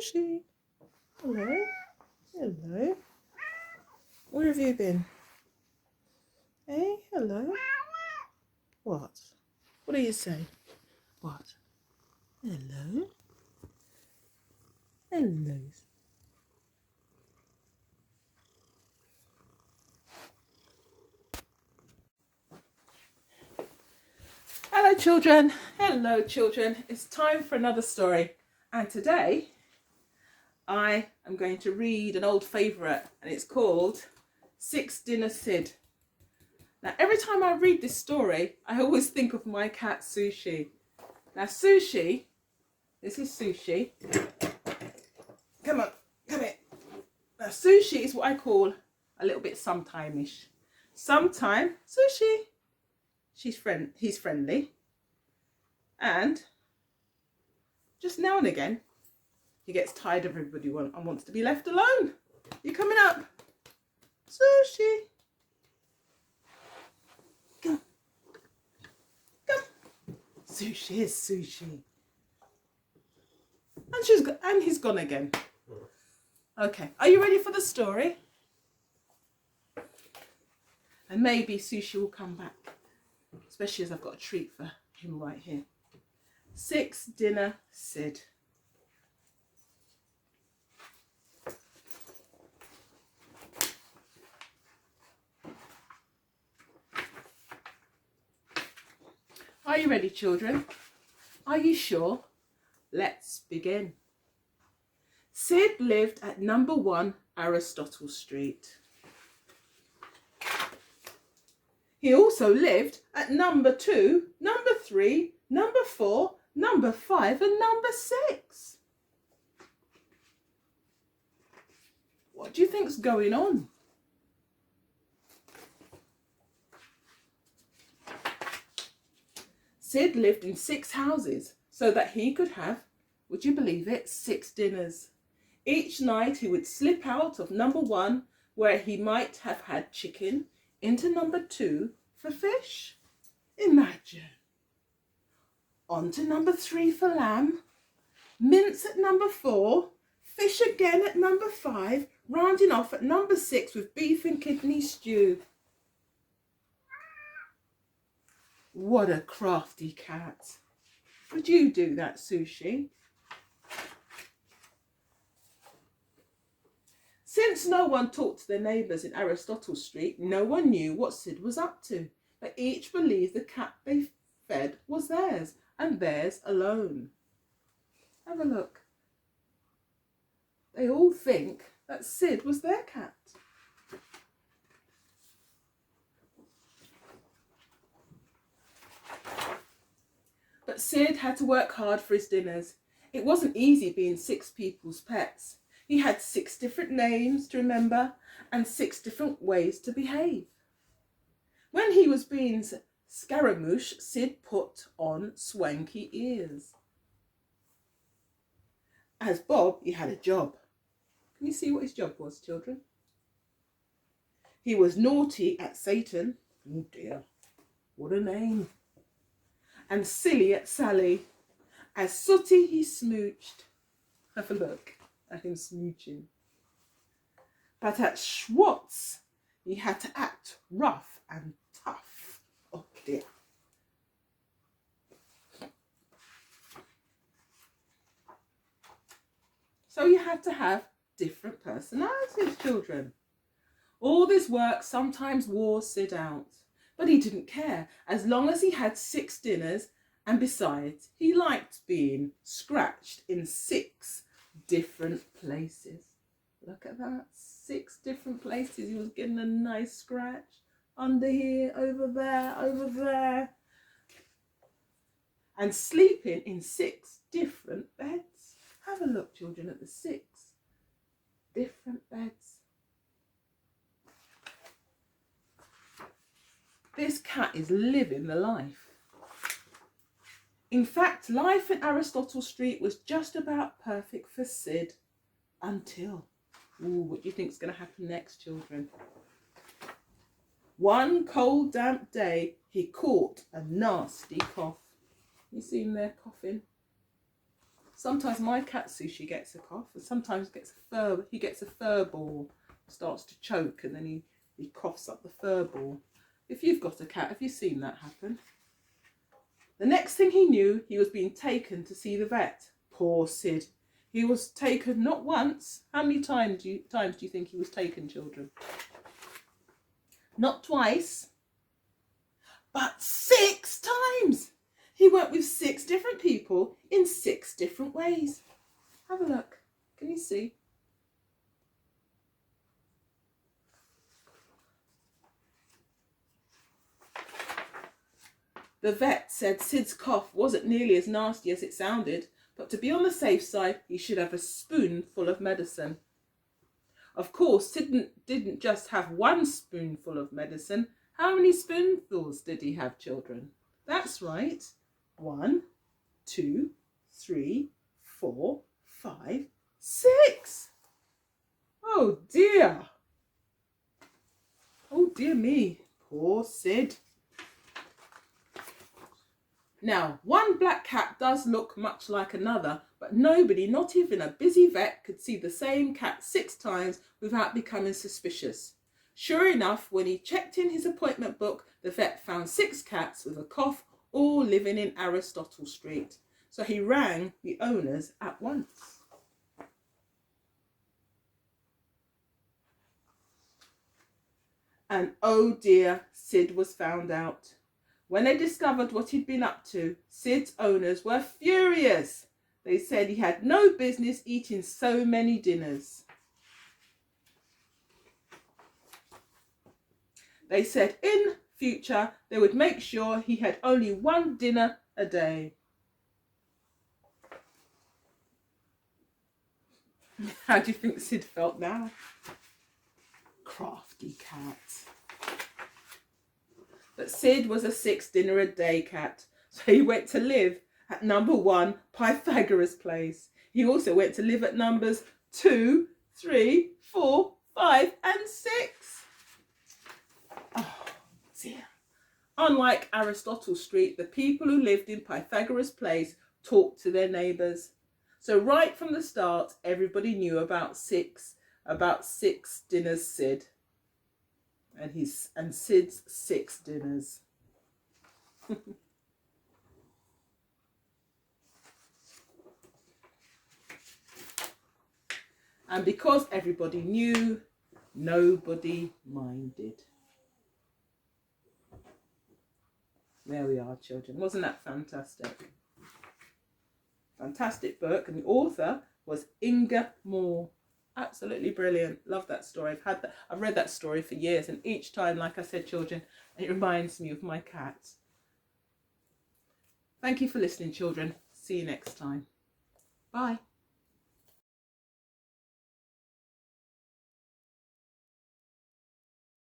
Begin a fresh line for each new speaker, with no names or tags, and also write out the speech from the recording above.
Sushi. Hello. Hello. Where have you been? Hey, hello. What? What do you say? What? Hello. Hello. Hello, children. Hello, children. It's time for another story. And today, I am going to read an old favourite, and it's called Six Dinner Sid. Now, every time I read this story, I always think of my cat, Sushi. Now, Sushi, this is Sushi. Come on, come here. Now, Sushi is what I call a little bit sometime-ish. Sometime, Sushi. He's friendly. And just now and again, he gets tired of everybody and wants to be left alone. You coming up? Sushi. Come. Come. Sushi is Sushi. And he's gone again. Okay, are you ready for the story? And maybe Sushi will come back, especially as I've got a treat for him right here. Six Dinner Sid. Are you ready, children? Are you sure? Let's begin. Sid lived at number 1 Aristotle Street. He also lived at number 2, number 3, number 4, number 5 and number 6. What do you think's going on? Sid lived in 6 houses so that he could have, would you believe it, 6 dinners. Each night he would slip out of number 1 where he might have had chicken into number 2 for fish. Imagine. On to number 3 for lamb, mince at number 4, fish again at number 5, rounding off at number 6 with beef and kidney stew. What a crafty cat. Would you do that, Sushi? Since no one talked to their neighbours in Aristotle Street, no one knew what Sid was up to. But each believed the cat they fed was theirs, and theirs alone. Have a look. They all think that Sid was their cat. But Sid had to work hard for his dinners. It wasn't easy being 6 people's pets. He had 6 different names to remember and 6 different ways to behave. When he was being Scaramouche, Sid put on swanky ears. As Bob, he had a job. Can you see what his job was, children? He was naughty at Satan. Oh dear, what a name. And silly at Sally. As Sooty, he smooched. Have a look at him smooching. But at Schwartz, he had to act rough and tough. Oh dear. So you had to have different personalities, children. All this work sometimes wore Sid out, but he didn't care as long as he had 6 dinners, and besides, he liked being scratched in 6 different places. Look at that, 6 different places. He was getting a nice scratch under here, over there, and sleeping in 6 different beds. Have a look, children, at the 6 different beds. This cat is living the life. In fact, life in Aristotle Street was just about perfect for Sid until, what do you think is going to happen next, children? One cold, damp day, he caught a nasty cough. You see him there coughing? Sometimes my cat Sushi gets a cough, and sometimes he gets a fur ball, starts to choke, and then he coughs up the fur ball. If you've got a cat, have you seen that happen? The next thing he knew, he was being taken to see the vet. Poor Sid. He was taken not once. How many times do you think he was taken, children? Not twice, but 6 times. He went with 6 different people in 6 different ways. Have a look. Can you see? The vet said Sid's cough wasn't nearly as nasty as it sounded, but to be on the safe side, he should have a spoonful of medicine. Of course, Sid didn't just have 1 spoonful of medicine. How many spoonfuls did he have, children? That's right. 1, 2, 3, 4, 5, 6. Oh dear. Oh dear me. Poor Sid. Now, one black cat does look much like another, but nobody, not even a busy vet, could see the same cat 6 times without becoming suspicious. Sure enough, when he checked in his appointment book, the vet found 6 cats with a cough, all living in Aristotle Street. So he rang the owners at once. And oh dear, Sid was found out. When they discovered what he'd been up to, Sid's owners were furious. They said he had no business eating so many dinners. They said in future they would make sure he had only 1 dinner a day. How do you think Sid felt now? Crafty cat. But Sid was a 6 dinner a day cat, so he went to live at number 1 Pythagoras Place. He also went to live at numbers 2, 3, 4, 5 and 6. Oh dear. Unlike Aristotle Street, the people who lived in Pythagoras Place talked to their neighbours. So right from the start, everybody knew about six dinners Sid. And Sid's 6 dinners. And because everybody knew, nobody minded. There we are, children. Wasn't that fantastic? Fantastic book. And the author was Inga. Absolutely brilliant. Love that story. I've read that story for years, and each time, like I said, children, it reminds me of my cat. Thank you for listening, children. See you next time. Bye.